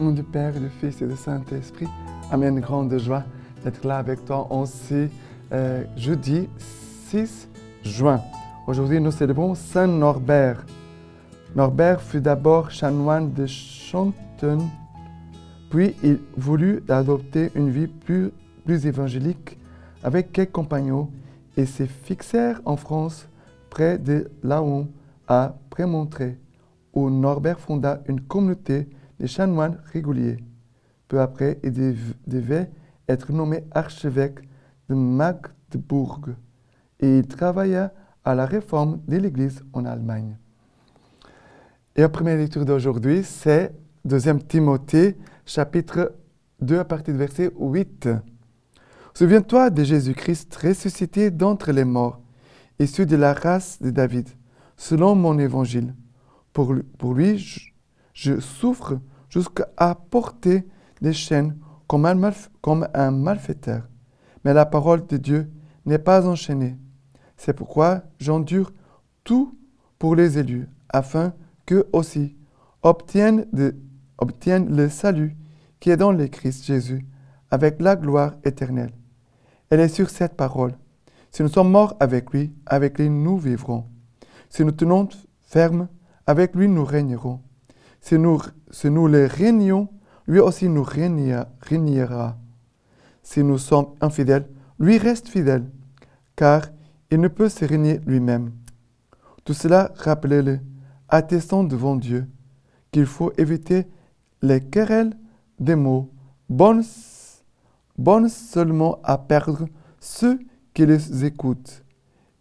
nom du Père, du Fils et du Saint-Esprit. Amen. Grande joie d'être là avec toi en ce jeudi 6 juin. Aujourd'hui, nous célébrons Saint Norbert. Norbert fut d'abord chanoine de Chantun, puis il voulut adopter une vie plus évangélique avec quelques compagnons et se fixèrent en France, près de Laon, à Prémontré, où Norbert fonda une communauté de chanoines réguliers. Peu après, il devait être nommé archevêque de Magdebourg et il travailla à la réforme de l'Église en Allemagne. Et la première lecture d'aujourd'hui, c'est 2 Timothée, chapitre 2, à partir du verset 8. Souviens-toi de Jésus-Christ ressuscité d'entre les morts, issu de la race de David, selon mon évangile. Pour lui, je souffre jusqu'à porter des chaînes comme un malfaiteur. Mais la parole de Dieu n'est pas enchaînée. C'est pourquoi j'endure tout pour les élus, afin qu'eux aussi obtiennent le salut qui est dans le Christ Jésus, avec la gloire éternelle. Elle est sur cette parole. Si nous sommes morts avec lui nous vivrons. Si nous tenons ferme, avec lui nous régnerons. Si nous le régnons, lui aussi nous régnera. Si nous sommes infidèles, lui reste fidèle, car il ne peut se régner lui-même. Tout cela, rappelez-le, attestant devant Dieu, qu'il faut éviter les querelles des mots, bonnes seulement à perdre ceux qui les écoutent.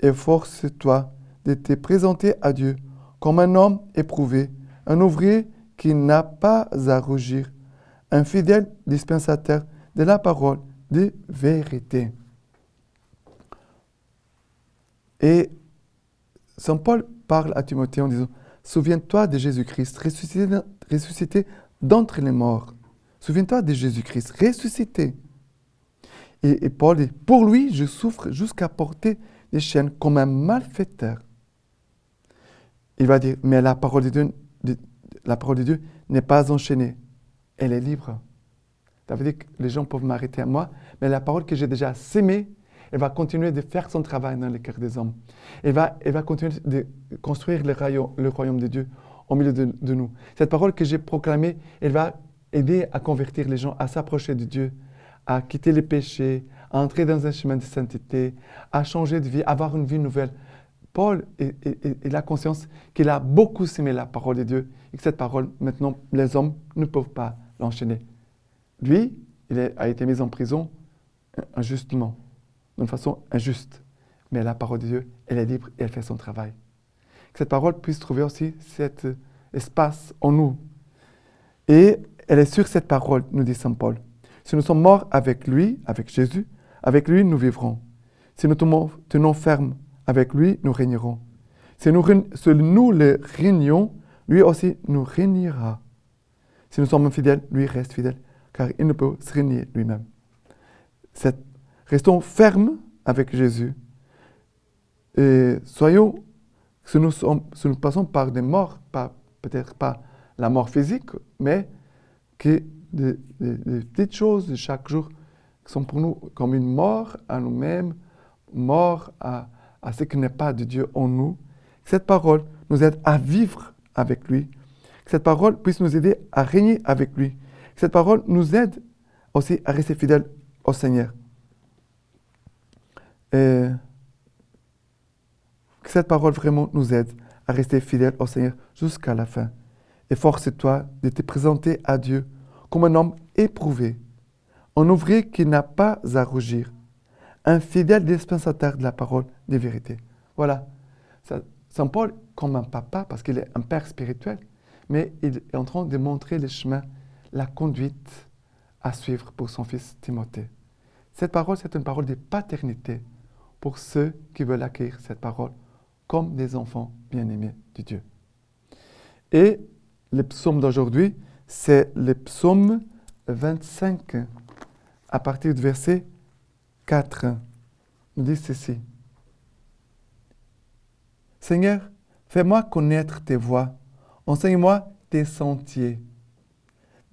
Efforce-toi de te présenter à Dieu comme un homme éprouvé, un ouvrier qui n'a pas à rougir, un fidèle dispensateur de la parole de vérité. Et Saint Paul parle à Timothée en disant, souviens-toi de Jésus-Christ, ressuscité d'entre les morts. Souviens-toi de Jésus-Christ, ressuscité. Et Paul dit, pour lui, je souffre jusqu'à porter des chaînes comme un malfaiteur. Il va dire, mais la parole de Dieu n'est pas enchaînée. Elle est libre. Ça veut dire que les gens peuvent m'arrêter à moi, mais la parole que j'ai déjà sémée, elle va continuer de faire son travail dans le cœur des hommes. Elle va continuer de construire le royaume de Dieu au milieu de nous. Cette parole que j'ai proclamée, elle va aider à convertir les gens, à s'approcher de Dieu, à quitter les péchés, à entrer dans un chemin de sainteté, à changer de vie, à avoir une vie nouvelle. Paul il a conscience qu'il a beaucoup sémé la parole de Dieu et que cette parole, maintenant, les hommes ne peuvent pas l'enchaîner. Lui, il a été mis en prison injustement, d'une façon injuste. Mais la parole de Dieu, elle est libre et elle fait son travail. Que cette parole puisse trouver aussi cet espace en nous. Et elle est sur cette parole, nous dit Saint Paul. Si nous sommes morts avec lui, avec Jésus, avec lui nous vivrons. Si nous tenons ferme avec lui, nous régnerons. Si nous le régnons, lui aussi nous régnera. Si nous sommes infidèles, lui reste fidèle, car il ne peut se régner lui-même. Restons fermes avec Jésus. Et soyons, si nous passons par des morts, peut-être pas la mort physique, mais que des petites choses de chaque jour qui sont pour nous comme une mort à nous-mêmes, mort à ce qui n'est pas de Dieu en nous. Que cette parole nous aide à vivre avec lui. Que cette parole puisse nous aider à régner avec lui. Que cette parole nous aide aussi à rester fidèles au Seigneur. Et que cette parole vraiment nous aide à rester fidèles au Seigneur jusqu'à la fin. Efforce-toi de te présenter à Dieu comme un homme éprouvé, un ouvrier qui n'a pas à rougir, un fidèle dispensateur de la parole de vérité. Voilà. Saint Paul, comme un papa, parce qu'il est un père spirituel, mais il est en train de montrer le chemin, la conduite à suivre pour son fils Timothée. Cette parole, c'est une parole de paternité pour ceux qui veulent accueillir cette parole comme des enfants bien-aimés de Dieu. Et le psaume d'aujourd'hui, c'est le psaume 25, à partir du verset 4. Il dit ceci. Seigneur, fais-moi connaître tes voies, enseigne-moi tes sentiers.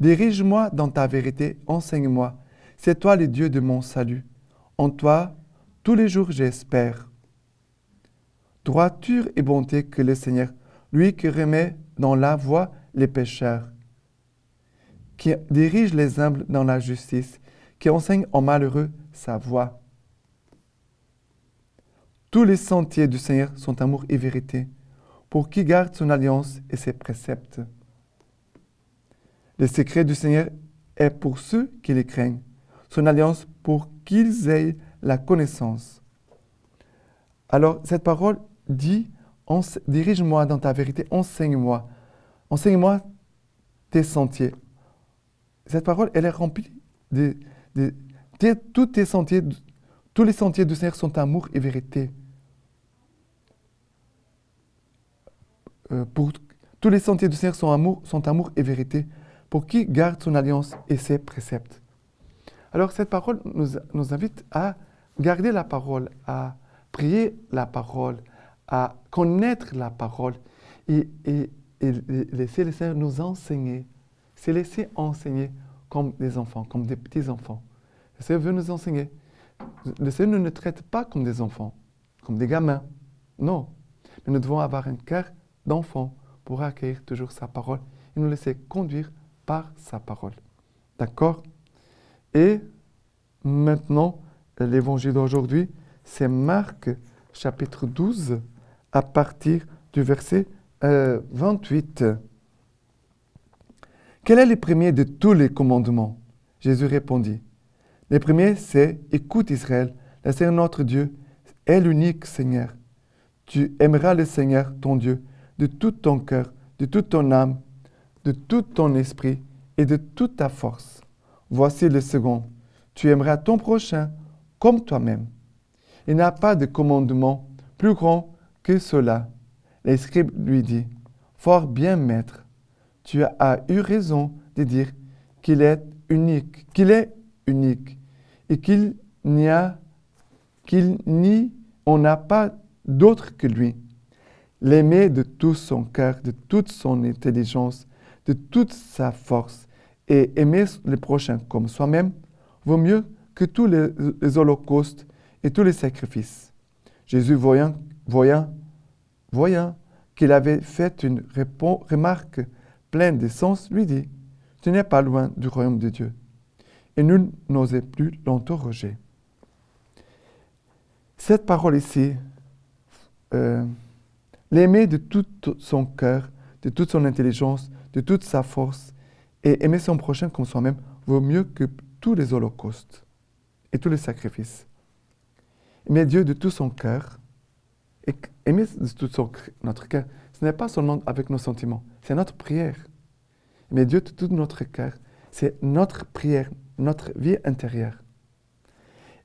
Dirige-moi dans ta vérité, enseigne-moi. C'est toi le Dieu de mon salut. En toi, tous les jours j'espère. Droiture et bonté que le Seigneur, lui qui remet dans la voie les pécheurs, qui dirige les humbles dans la justice, qui enseigne aux malheureux sa voie. Tous les sentiers du Seigneur sont amour et vérité, pour qui garde son alliance et ses préceptes. Le secret du Seigneur est pour ceux qui le craignent, son alliance pour qu'ils aient la connaissance. Alors, cette parole dit, dirige-moi dans ta vérité, enseigne-moi. Enseigne-moi tes sentiers. Cette parole, elle est remplie tous tes sentiers, tous les sentiers du Seigneur sont amour et vérité. Tous les sentiers du Seigneur sont amour et vérité, pour qui garde son alliance et ses préceptes. Alors, cette parole nous invite à garder la parole, à prier la parole, à connaître la parole et laisser le Seigneur nous enseigner. Se laisser enseigner comme des enfants, comme des petits-enfants. Le Seigneur veut nous enseigner. Le Seigneur ne nous traite pas comme des enfants, comme des gamins. Non. Mais nous devons avoir un cœur d'enfant pour accueillir toujours sa parole et nous laisser conduire par sa parole. D'accord? Et maintenant, l'évangile d'aujourd'hui, c'est Marc chapitre 12 à partir du verset 28. Quel est le premier de tous les commandements? Jésus répondit. Le premier, c'est « Écoute Israël, le Seigneur notre Dieu est l'unique Seigneur. Tu aimeras le Seigneur, ton Dieu, de tout ton cœur, de toute ton âme, de tout ton esprit et de toute ta force. Voici le second. Tu aimeras ton prochain comme toi-même. Il n'y a pas de commandement plus grand que cela. » Les scribes lui dit, « Fort bien, maître, tu as eu raison de dire qu'il est unique, et qu'il n'y en a pas d'autre que lui. L'aimer de tout son cœur, de toute son intelligence, de toute sa force, et aimer le prochain comme soi-même, vaut mieux que tous les holocaustes et tous les sacrifices. » Jésus, voyant qu'il avait fait une remarque pleine de sens, lui dit, « Tu n'es pas loin du royaume de Dieu. » Et nul n'osait plus l'interroger. Cette parole ici, l'aimer de tout son cœur, de toute son intelligence, de toute sa force, et aimer son prochain comme soi-même, vaut mieux que tous les holocaustes et tous les sacrifices. Aimer Dieu de tout son cœur, et aimer de tout notre cœur, ce n'est pas seulement avec nos sentiments, c'est notre prière. Aimer Dieu de tout notre cœur, c'est notre prière, notre vie intérieure.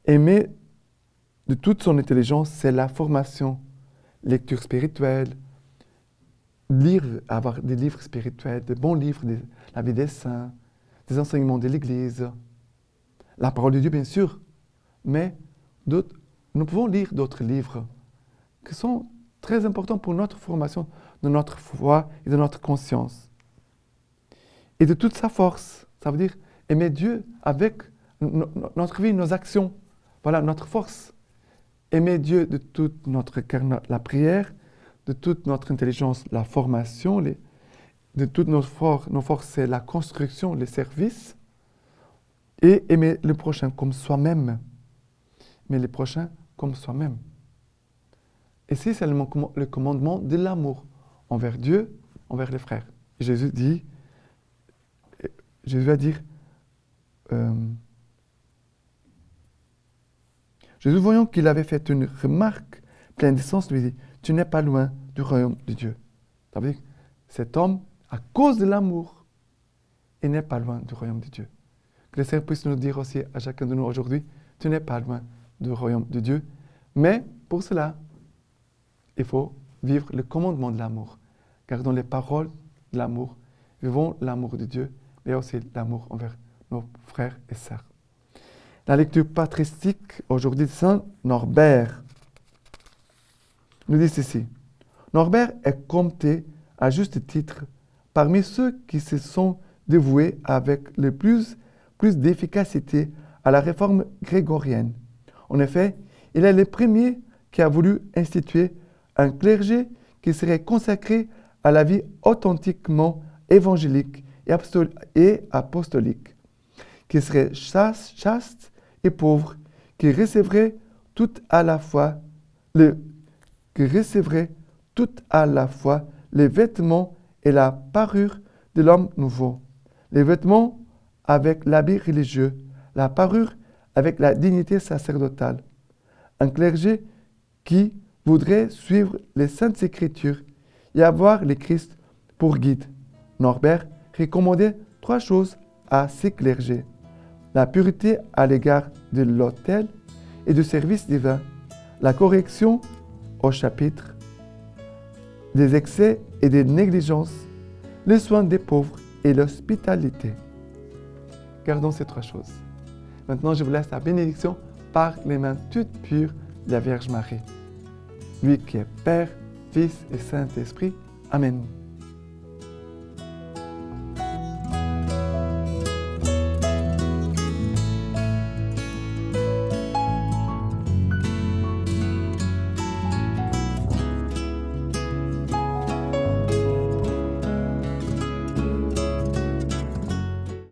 Aimer de toute son intelligence, c'est la formation, lecture spirituelle, avoir des livres spirituels, de bons livres, la vie des saints, des enseignements de l'Église, la parole de Dieu bien sûr, mais nous pouvons lire d'autres livres qui sont très importants pour notre formation de notre foi et de notre conscience. Et de toute sa force, ça veut dire aimer Dieu avec notre vie, nos actions, voilà notre force. Aimer Dieu de tout notre cœur, la prière, de toute notre intelligence, la formation, de toutes nos forces, c'est la construction, les services, et aimer le prochain comme soi-même. Mais le prochain comme soi-même. Ici, c'est le commandement de l'amour envers Dieu, envers les frères. Jésus va dire, Jésus, voyant qu'il avait fait une remarque pleine de sens, lui dit, « Tu n'es pas loin du royaume de Dieu. » Ça veut dire, cet homme, à cause de l'amour, il n'est pas loin du royaume de Dieu. Que le Seigneur puisse nous dire aussi à chacun de nous aujourd'hui, « Tu n'es pas loin du royaume de Dieu. » Mais pour cela, il faut vivre le commandement de l'amour. Gardons les paroles de l'amour. Vivons l'amour de Dieu, mais aussi l'amour envers nos frères et sœurs. La lecture patristique aujourd'hui de Saint Norbert nous dit ceci. Norbert est compté à juste titre parmi ceux qui se sont dévoué avec le plus d'efficacité à la réforme grégorienne. En effet, il est le premier qui a voulu instituer un clergé qui serait consacré à la vie authentiquement évangélique et apostolique, qui serait chaste et pauvre, qui recevrait tout à la fois les vêtements et la parure de l'homme nouveau. Les vêtements avec l'habit religieux, la parure avec la dignité sacerdotale. Un clergé qui voudrait suivre les Saintes Écritures et avoir le Christ pour guide. Norbert recommandait 3 choses à ces clergés: la pureté à l'égard de l'autel et du service divin, la correction au chapitre, des excès et des négligences, les soins des pauvres et l'hospitalité. Gardons ces 3 choses. Maintenant, je vous laisse la bénédiction par les mains toutes pures de la Vierge Marie. Lui qui est Père, Fils et Saint-Esprit. Amen.